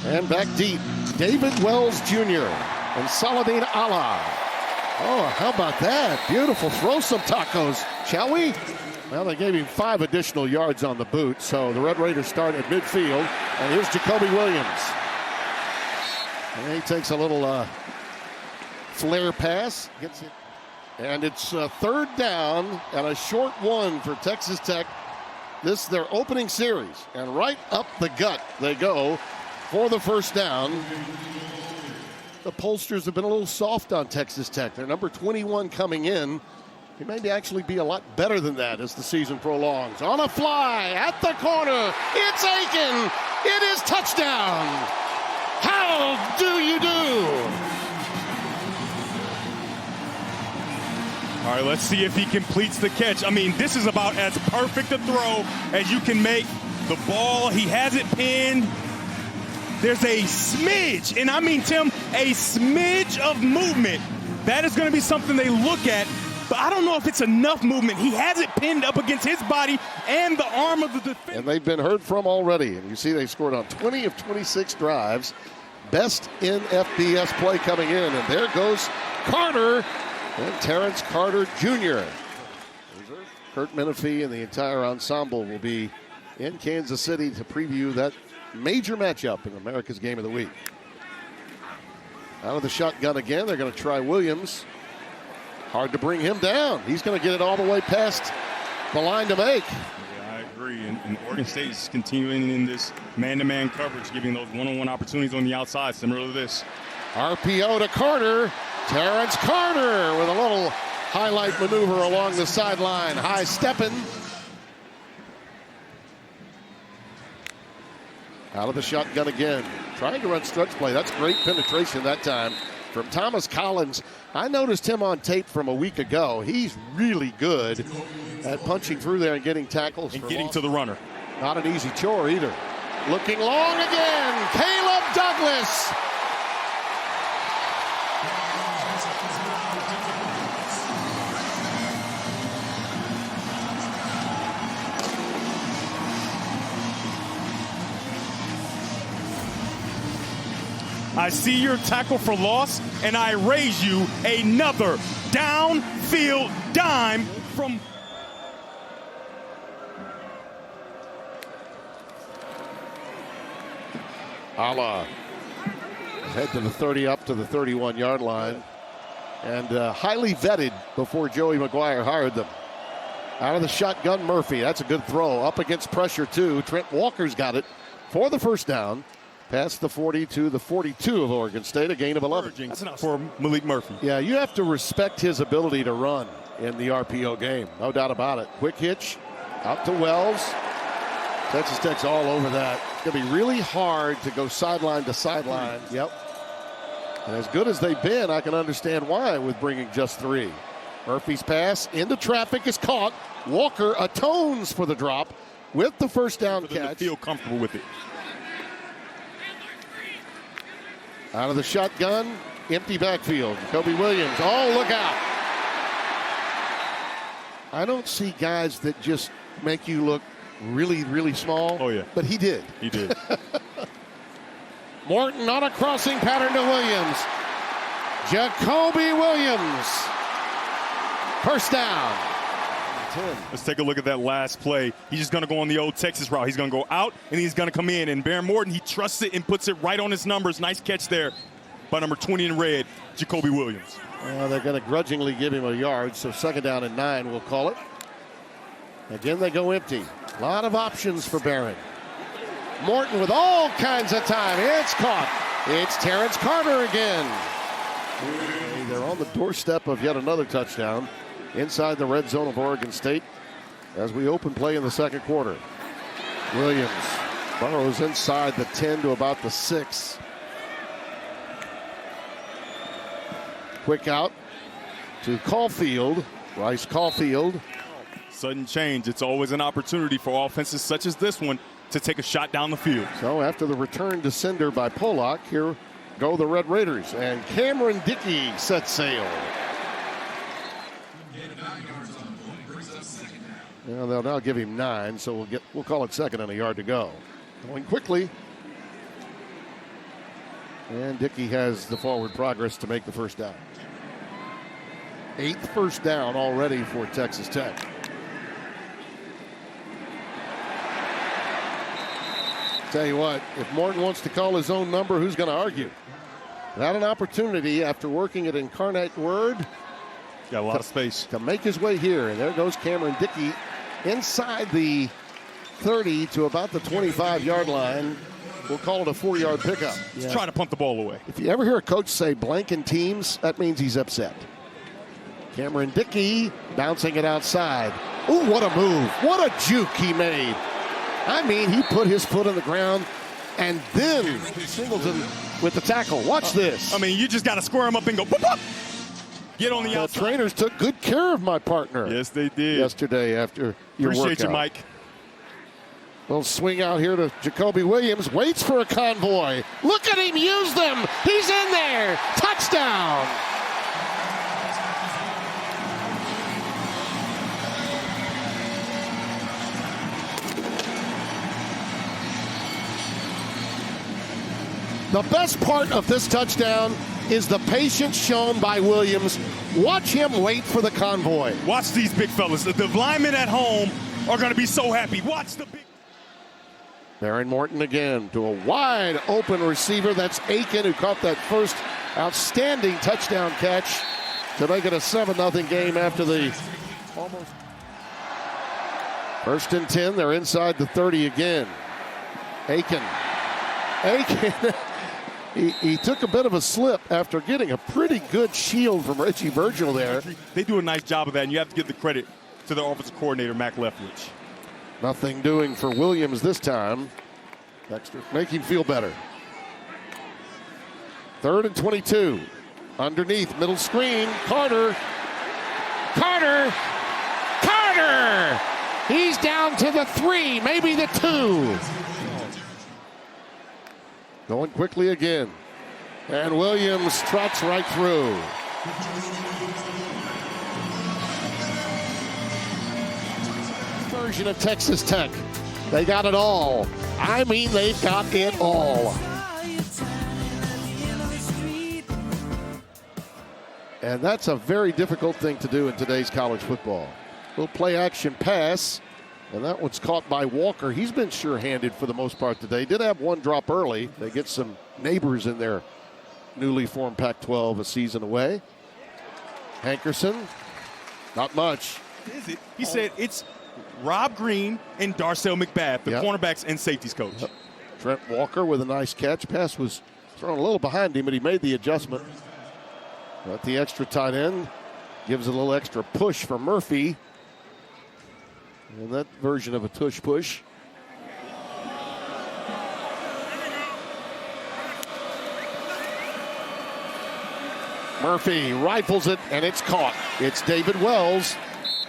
And back deep, David Wells Jr. and Saladin Allah. Oh, how about that? Beautiful. Throw some tacos, shall we? Well, they gave him 5 additional yards on the boot, so the Red Raiders start at midfield. And here's Jacoby Williams. And he takes a little flare pass, gets it. And it's 3rd down and a short one for Texas Tech. This is their opening series. And right up the gut they go for the 1st down. The pollsters have been a little soft on Texas Tech. They're number 21 coming in. He may actually be a lot better than that as the season prolongs. On a fly at the corner. It's Aiken. It is touchdown. How do you do? All right, let's see if he completes the catch. I mean, this is about as perfect a throw as you can make. The ball, he has it pinned. There's a smidge, and I mean, Tim, a smidge of movement. That is going to be something they look at, but I don't know if it's enough movement. He has it pinned up against his body and the arm of the defense. And they've been heard from already. And you see they scored on 20 of 26 drives. Best in FBS play coming in. And there goes Carter. And Terrence Carter Jr. Kurt Menifee and the entire ensemble will be in Kansas City to preview that major matchup in America's Game of the Week. Out of the shotgun again, they're going to try Williams. Hard to bring him down. He's going to get it all the way past the line to make. Yeah, I agree. And Oregon State is continuing in this man-to-man coverage, giving those one-on-one opportunities on the outside, similar to this. RPO to Carter. Terrence Carter with a little highlight maneuver along the sideline. High stepping. Out of the shotgun again. Trying to run stretch play. That's great penetration that time from Thomas Collins. I noticed him on tape from a week ago. He's really good at punching through there and getting tackles. And getting to the runner. Not an easy chore either. Looking long again. Caleb Douglas. I see your tackle for loss, and I raise you another downfield dime from... Allah. Head to the 30, up to the 31-yard line. And highly vetted before Joey McGuire hired them. Out of the shotgun, Murphy. That's a good throw. Up against pressure, too. Trent Walker's got it for the 1st down. Past the 40 to the 42 of Oregon State, a gain of 11. That's enough for Malik Murphy. Yeah, you have to respect his ability to run in the RPO game. No doubt about it. Quick hitch out to Wells. Texas Tech's all over that. It's going to be really hard to go sideline to sideline. Yep. And as good as they've been, I can understand why with bringing just 3. Murphy's pass into traffic is caught. Walker atones for the drop with the 1st down catch. Feel comfortable with it. Out of the shotgun, empty backfield. Jacoby Williams. Oh, look out. I don't see guys that just make you look really, really small. Oh, yeah. But he did. He did. Morton on a crossing pattern to Williams. Jacoby Williams. 1st down. 10. Let's take a look at that last play. He's just going to go on the old Texas route. He's going to go out, and he's going to come in. And Baron Morton, he trusts it and puts it right on his numbers. Nice catch there by number 20 in red, Jacoby Williams. Well, they're going to grudgingly give him a yard, so 2nd down and 9, we'll call it. Again, they go empty. A lot of options for Barron. Morton with all kinds of time. It's caught. It's Terrence Carter again. They're on the doorstep of yet another touchdown inside the red zone of Oregon State as we open play in the 2nd quarter. Williams burrows inside the 10 to about the 6. Quick out to Caulfield. Bryce Caulfield. Sudden change. It's always an opportunity for offenses such as this one to take a shot down the field. So after the return to sender by Pollock, here go the Red Raiders. And Cameron Dickey sets sail. Well, they'll now give him 9, so we'll call it 2nd and a yard to go. Going quickly. And Dickey has the forward progress to make the first down. 8th first down already for Texas Tech. Tell you what, if Morton wants to call his own number, who's going to argue? Had an opportunity after working at Incarnate Word. Got a lot of space to make his way here. And there goes Cameron Dickey inside the 30 to about the 25-yard line. We'll call it a 4-yard pickup. Yeah. Try to pump the ball away. If you ever hear a coach say blanking teams, that means he's upset. Cameron Dickey bouncing it outside. Ooh, what a move. What a juke he made. I mean, he put his foot on the ground, and then Singleton with the tackle. Watch this. I mean, you just got to square him up and go, boop, boop. Get on the outside. The trainers took good care of my partner. Yes, they did. Yesterday after your Appreciate workout. you, Mike. Little swing out here to Jacoby Williams. Waits for a convoy. Look at him use them. He's in there. Touchdown. The best part of this touchdown is the patience shown by Williams. Watch him wait for the convoy. Watch these big fellas. The linemen at home are going to be so happy. Watch the big... Baron Morton again to a wide open receiver. That's Aiken, who caught that first outstanding touchdown catch to make it a 7-0 game after the almost. 1st and 10. They're inside the 30 again. Aiken. He took a bit of a slip after getting a pretty good shield from Richie Virgil there. They do a nice job of that, and you have to give the credit to their offensive coordinator, Mac Leftwich. Nothing doing for Williams this time. Dexter, make him feel better. 3rd and 22. Underneath, middle screen. Carter. He's down to the 3, maybe the 2. Going quickly again. And Williams trots right through. Version of Texas Tech. They got it all. I mean, they've got it all. And that's a very difficult thing to do in today's college football. Little play action pass. And that one's caught by Walker. He's been sure-handed for the most part today. Did have one drop early. They get some neighbors in their newly formed Pac-12 a season away. Hankerson, not much. Is it? He said it's Rob Green and Darcel McBath, the cornerbacks and safeties coach. Trent Walker with a nice catch. Pass was thrown a little behind him, but he made the adjustment. But the extra tight end gives a little extra push for Murphy. And that version of a tush push. Murphy rifles it, and it's caught. It's David Wells.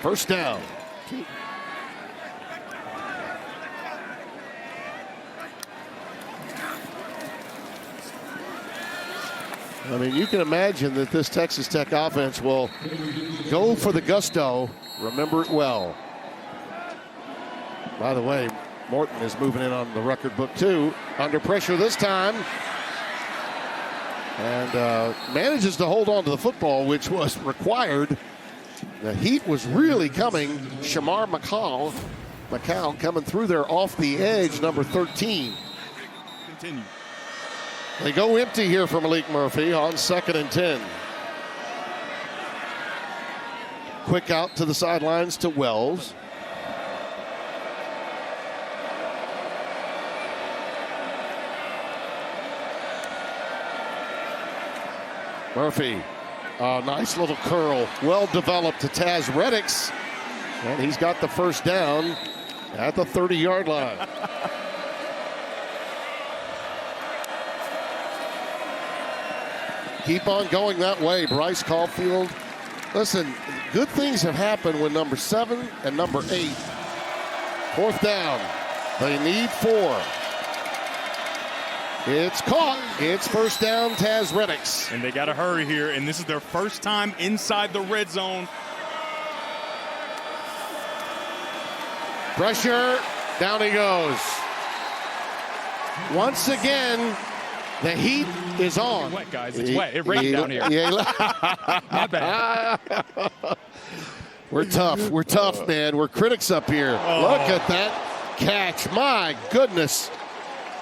First down. I mean, you can imagine that this Texas Tech offense will go for the gusto. Remember it well. By the way, Morton is moving in on the record book too. Under pressure this time. And manages to hold on to the football, which was required. The heat was really coming. Shamar McCall coming through there off the edge, number 13. Continue. They go empty here for Malik Murphy on 2nd and 10. Quick out to the sidelines to Wells. Murphy, a nice little curl, well developed to Taz Reddix, and he's got the first down at the 30-yard line. Keep on going that way, Bryce Caulfield. Listen, good things have happened when number 7 and number 8. 4th down. They need 4. It's caught. It's first down, Taz Reddix. And they got to hurry here, and this is their first time inside the red zone. Pressure. Down he goes. Once again, The heat is on. It's wet, guys. It's wet. It rained down here. My bad. We're tough. We're tough, man. We're critics up here. Oh. Look at that catch. My goodness.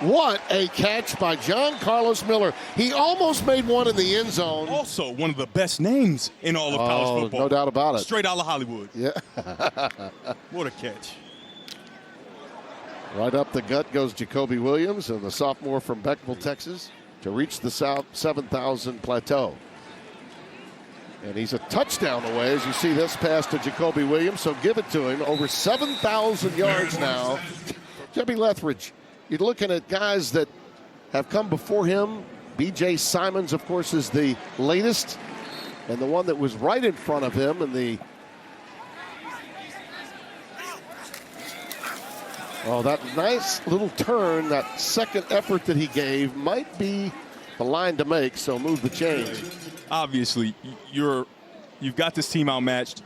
What a catch by John Carlos Miller. He almost made one in the end zone. Also, one of the best names in all of college football. No doubt about it. Straight out of Hollywood. Yeah. What a catch. Right up the gut goes Jacoby Williams, and the sophomore from Beckville, Texas, to reach the 7,000 plateau. And he's a touchdown away as you see this pass to Jacoby Williams, so give it to him. Over 7,000 yards now. Jebby Lethbridge, you're looking at guys that have come before him. B.J. Simons, of course, is the latest, and the one that was right in front of him in the that nice little turn, that second effort that he gave might be the line to make, so move the change. Obviously, you've got this team outmatched,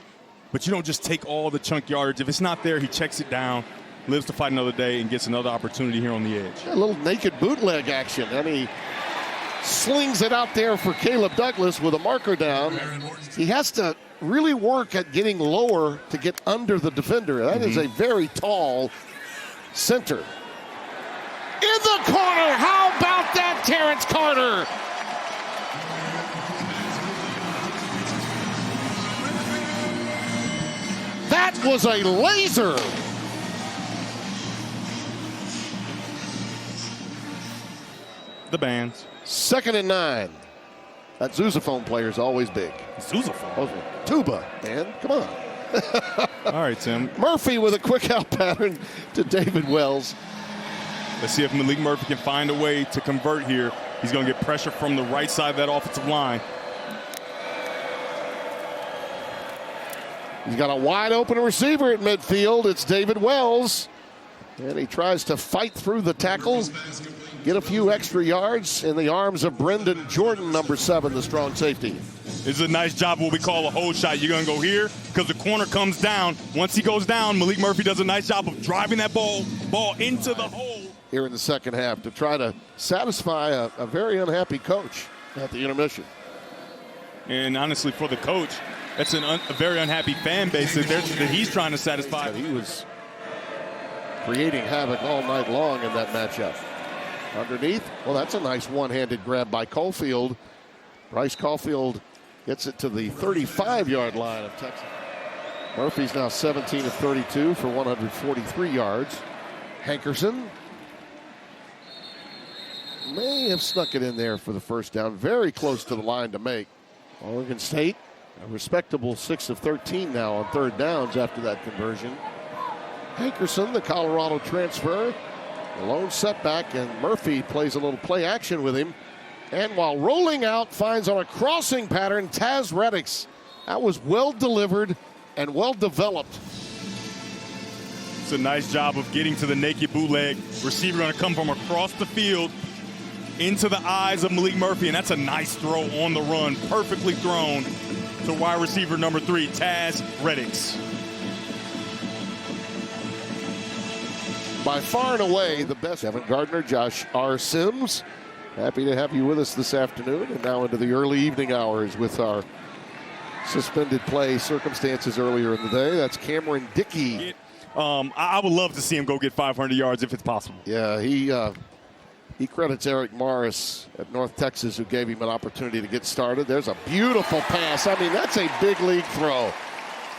but you don't just take all the chunk yardage. If it's not there, he checks it down, lives to fight another day, and gets another opportunity here on the edge. A little naked bootleg action, and he slings it out there for Caleb Douglas with a marker down. He has to really work at getting lower to get under the defender. That is a very tall center. In the corner, how about that, Terrence Carter? That was a laser. The bands. 2nd and 9. That sousaphone player is always big. Sousaphone? Tuba, man, come on. All right, Tim. Murphy with a quick out pattern to David Wells. Let's see if Malik Murphy can find a way to convert here. He's going to get pressure from the right side of that offensive line. He's got a wide open receiver at midfield. It's David Wells. And he tries to fight through the tackles, get a few extra yards in the arms of Brendan Jordan, number 7, the strong safety. This is a nice job, what we call a hold shot. You're going to go here because the corner comes down. Once he goes down, Malik Murphy does a nice job of driving that ball into the hole. Here in the second half to try to satisfy a very unhappy coach at the intermission. And honestly, for the coach, that's a very unhappy fan base that he's trying to satisfy. He was creating havoc all night long in that matchup. Underneath, well, that's a nice one-handed grab by Caulfield. Bryce Caulfield gets it to the 35-yard line of Texas. Murphy's now 17 of 32 for 143 yards. Hankerson may have snuck it in there for the first down. Very close to the line to make. Oregon State, a respectable 6 of 13 now on third downs after that conversion. Hankerson, the Colorado transfer, a lone setback, and Murphy plays a little play action with him. And while rolling out, finds on a crossing pattern Taz Reddix. That was well delivered and well developed. It's a nice job of getting to the naked bootleg. Receiver going to come from across the field into the eyes of Malik Murphy, and that's a nice throw on the run. Perfectly thrown to wide receiver number 3, Taz Reddix. By far and away the best. Evan Gardner, Josh R. Sims. Happy to have you with us this afternoon and now into the early evening hours with our suspended play circumstances earlier in the day. That's Cameron Dickey. I would love to see him go get 500 yards if it's possible. Yeah, he credits Eric Morris at North Texas who gave him an opportunity to get started. There's a beautiful pass. I mean, that's a big league throw.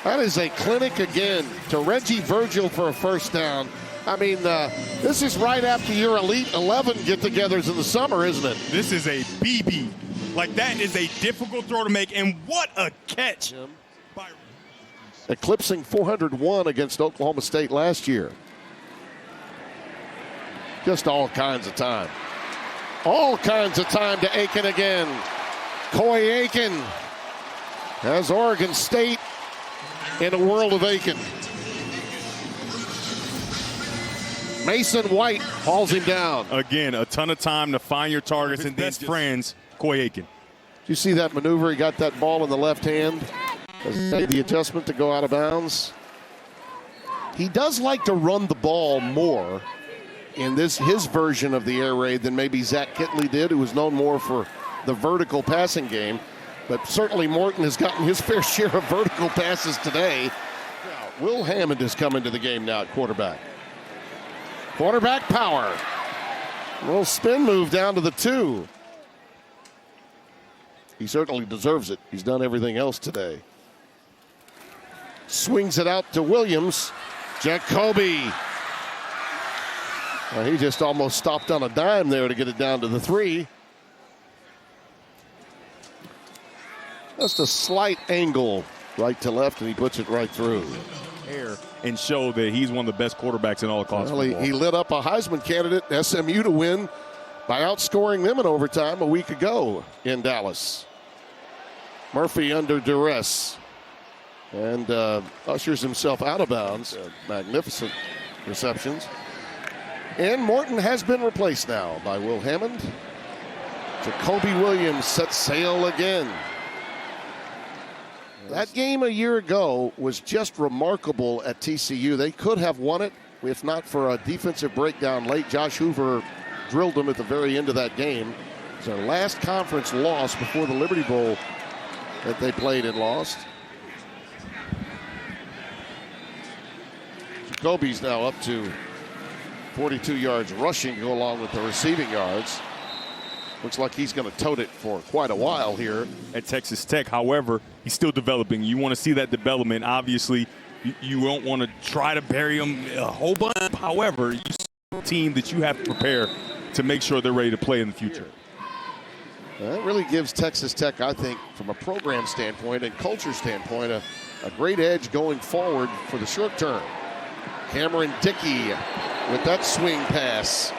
That is a clinic again to Reggie Virgil for a first down. I mean, this is right after your Elite 11 get-togethers in the summer, isn't it? This is a BB. Like, that is a difficult throw to make, and what a catch. Eclipsing 401 against Oklahoma State last year. Just all kinds of time. All kinds of time to Aiken again. Coy Aiken has Oregon State in a world of Aiken. Mason White hauls him down. Again, a ton of time to find your targets and then friends, Coy Aiken. Did you see that maneuver? He got that ball in the left hand. Made the adjustment to go out of bounds. He does like to run the ball more. in his version of the air raid than maybe Zach Kitley did, who was known more for the vertical passing game. But certainly Morton has gotten his fair share of vertical passes today. Now, Will Hammond has come into the game now at quarterback. Quarterback power. A little spin move down to the 2. He certainly deserves it. He's done everything else today. Swings it out to Williams. Jacoby. Well, he just almost stopped on a dime there to get it down to the 3. Just a slight angle right to left, and he puts it right through. And show that he's one of the best quarterbacks in all of college football. He lit up a Heisman candidate, SMU, to win by outscoring them in overtime a week ago in Dallas. Murphy under duress and ushers himself out of bounds. Magnificent receptions. And Morton has been replaced now by Will Hammond. Jacoby Williams sets sail again. That game a year ago was just remarkable at TCU. They could have won it if not for a defensive breakdown late. Josh Hoover drilled them at the very end of that game. It's their last conference loss before the Liberty Bowl that they played and lost. Jacoby's now up to 42 yards rushing to go along with the receiving yards. Looks like he's going to tote it for quite a while here at Texas Tech. However, he's still developing. You want to see that development. Obviously, you don't want to try to bury him a whole bunch. However, you see a team that you have to prepare to make sure they're ready to play in the future. That really gives Texas Tech, I think, from a program standpoint and culture standpoint, a great edge going forward for the short term. Cameron Dickey with that swing pass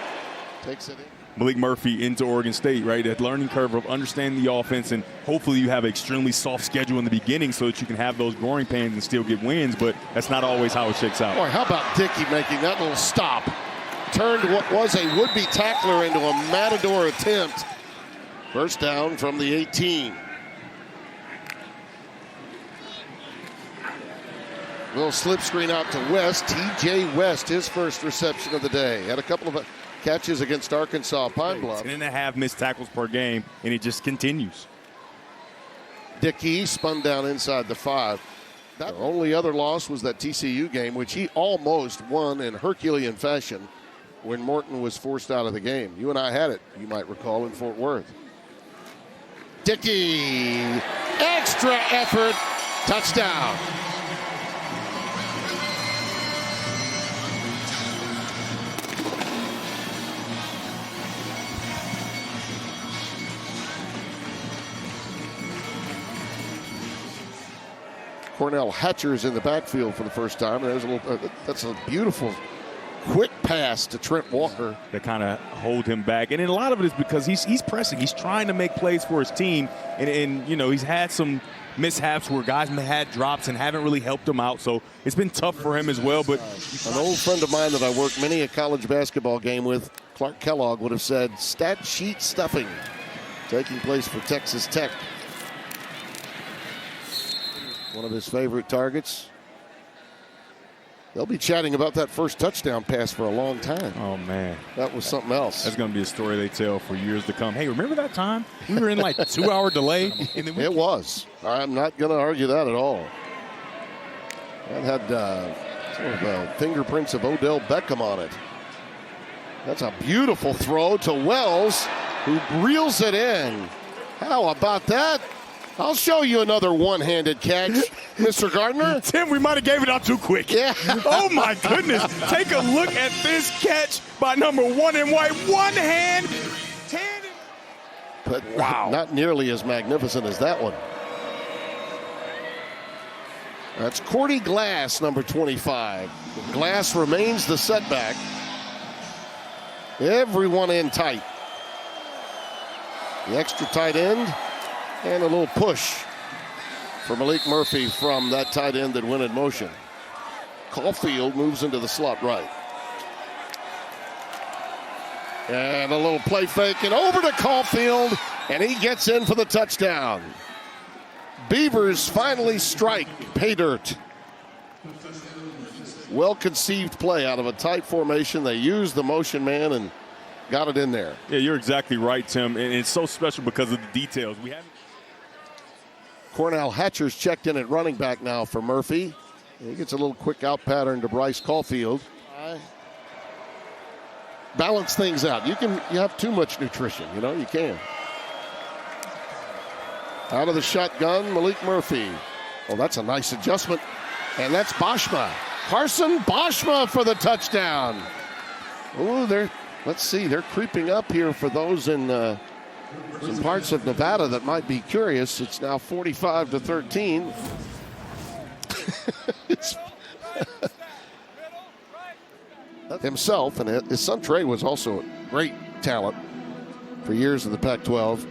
takes it in. Malik Murphy into Oregon State, right? That learning curve of understanding the offense, and hopefully you have an extremely soft schedule in the beginning so that you can have those growing pains and still get wins, but that's not always how it shakes out. Boy, how about Dickey making that little stop? Turned what was a would-be tackler into a matador attempt. First down from the 18. Little slip screen out to West. TJ West, his first reception of the day. Had a couple of catches against Arkansas Pine Bluff. 10.5 missed tackles per game, and it just continues. Dickey spun down inside the 5. The only other loss was that TCU game, which he almost won in Herculean fashion when Morton was forced out of the game. You and I had it, you might recall, in Fort Worth. Dickey, extra effort, touchdown. Cornell Hatcher's in the backfield for the first time. And there's a little, that's a beautiful, quick pass to Trent Walker. That kind of hold him back. And a lot of it is because he's pressing. He's trying to make plays for his team. And you know, he's had some mishaps where guys had drops and haven't really helped him out. So it's been tough for him as well. But an old friend of mine that I worked many a college basketball game with, Clark Kellogg, would have said stat sheet stuffing taking place for Texas Tech. One of his favorite targets. They'll be chatting about that first touchdown pass for a long time. Oh, man. That was something else. That's going to be a story they tell for years to come. Hey, remember that time? We were in like a 2-hour delay. And then it was. I'm not going to argue that at all. That had some of the fingerprints of Odell Beckham on it. That's a beautiful throw to Wells, who reels it in. How about that? I'll show you another one-handed catch, Mr. Gardner. Tim, we might have gave it out too quick. Yeah. Oh, my goodness. Take a look at this catch by number 1 in white. One hand. 10. But wow, not nearly as magnificent as that one. That's Cordy Glass, number 25. Glass remains the setback. Everyone in tight. The extra tight end. And a little push for Malik Murphy from that tight end that went in motion. Caulfield moves into the slot right. And a little play fake and over to Caulfield, and he gets in for the touchdown. Beavers finally strike pay dirt. well-conceived play out of a tight formation. They used the motion man and got it in there. Yeah, you're exactly right, Tim. And it's so special because of the details. We haven't. Cornell Hatcher's checked in at running back now for Murphy. He gets a little quick out pattern to Bryce Caulfield. Balance things out. You have too much nutrition, you can. Out of the shotgun, Malik Murphy. Oh, that's a nice adjustment. And that's Boschma. Carson Boschma for the touchdown. Oh, let's see, they're creeping up here for those in some parts of Nevada that might be curious. It's now 45-13. Himself and his son Trey was also a great talent for years in the Pac-12.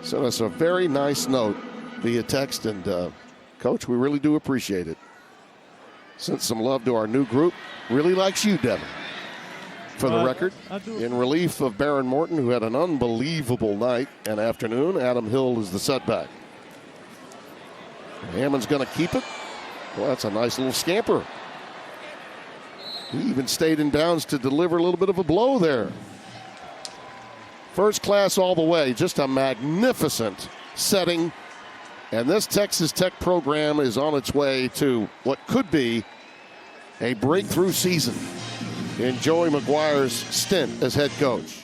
Sent us a very nice note via text, and Coach, we really do appreciate it. Sent some love to our new group. Really likes you, Devin. For the record, in relief of Baron Morton, who had an unbelievable night and afternoon, Adam Hill is the setback. Hammond's going to keep it. Well, that's a nice little scamper. He even stayed in bounds to deliver a little bit of a blow there. First class all the way. Just a magnificent setting. And this Texas Tech program is on its way to what could be a breakthrough season in Joey McGuire's stint as head coach.